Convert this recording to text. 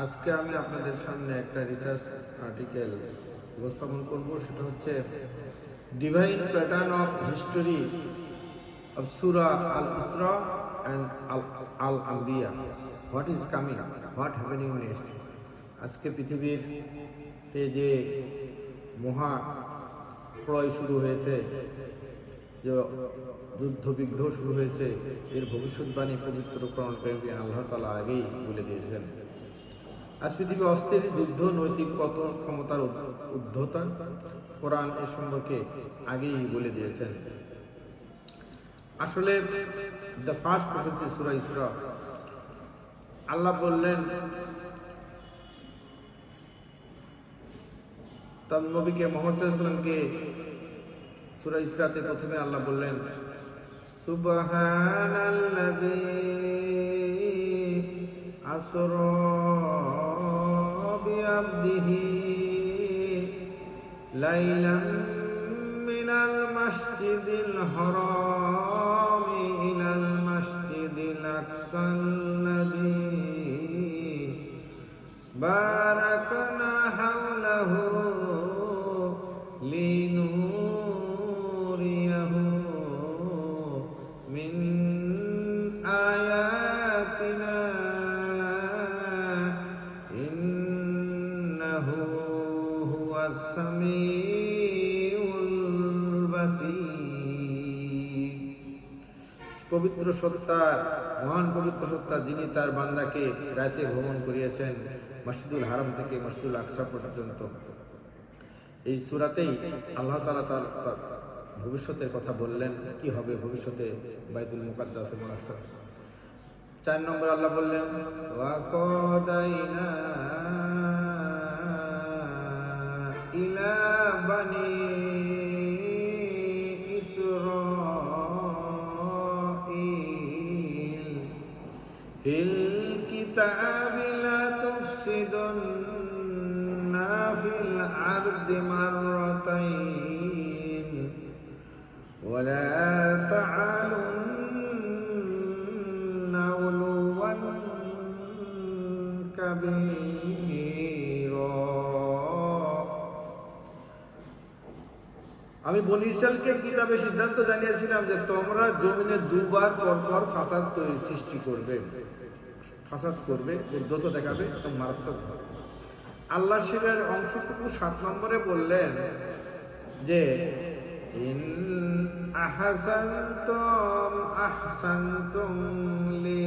আজকে আমি আপনাদের সামনে একটা রিসার্চ আর্টিকেল উপস্থাপন করব। সেটা হচ্ছে divine pattern of history of সূরা আল ইসরা অ্যান্ড আল আম্বিয়া, what is coming, what happening next. আজকে পৃথিবীতে যে মহা প্রলয় শুরু হয়েছে, যে যুদ্ধ বিগ্রহ শুরু হয়েছে, এর ভবিষ্যৎবাণী পবিত্র কোরআন প্রেমী আল্লাহ তাআলা আগেই বলে দিয়েছেন। আজ পৃথিবী অস্থির যুদ্ধ, নৈতিক পতন, ক্ষমতার উদ্ধতা, কোরআন এ সম্পর্কে আগেই বলে দিয়েছেন। আসলে দ্য ফার্স্ট প্রফেসি সূরা ইসরা, আল্লাহ বললেন তার নবীকে মুহাম্মদ সাল্লাল্লাহু আলাইহি ওয়াসাল্লামকে সূরা ইসরাতে প্রথমে আল্লাহ বললেন, সুবহানাল্লাযী আসরা বিআবদিহি লাইলাম মিনাল মাসজিদিল হারাম ইলাল মাসজিদিল আকসাল্লাযী বারাকনা হাওলাহু লিনুরিয়াহু মিন আয়াতিনা ইন্নাহু হুয়াস সামিউল বাসীর। পবিত্র সত্তার, মহান পবিত্র সত্তা, যিনি তার বান্দাকে রাতে ভ্রমণ করিয়েছেন মসজিদুল হারাম থেকে মসজিদুল আকসা পর্যন্ত। এই সূরাতেই আল্লাহ তাআলা তার ভবিষ্যতের কথা বললেন, কি হবে ভবিষ্যতে বাইতুল মুকাদ্দাস এবং আকসা। 4 নম্বর আল্লাহ বললেন, ওয়া কাদাইনা ইলা বানি ইসরাঈল ফিল কিতাবি লা তুফসিদুন্না ফিল আরদি মাররাতাইন ওয়া লা তা'আলুন্না উলুওয়ান কাবীরা। আমি বনী ইসরাইলকে কিতাবে সিদ্ধান্ত জানিয়েছিলাম যে তোমরা জমিনে দুবার পরপর ফাসাদ সৃষ্টি করবে, ফাসাদ করবে, উদ্ধত দেখাবে এবং মারাত্মক হবে। আল্লাহ শিবের অংশটুকু 7 নম্বরে বললেন যে ইন আহসানতুম আহসানতুম লি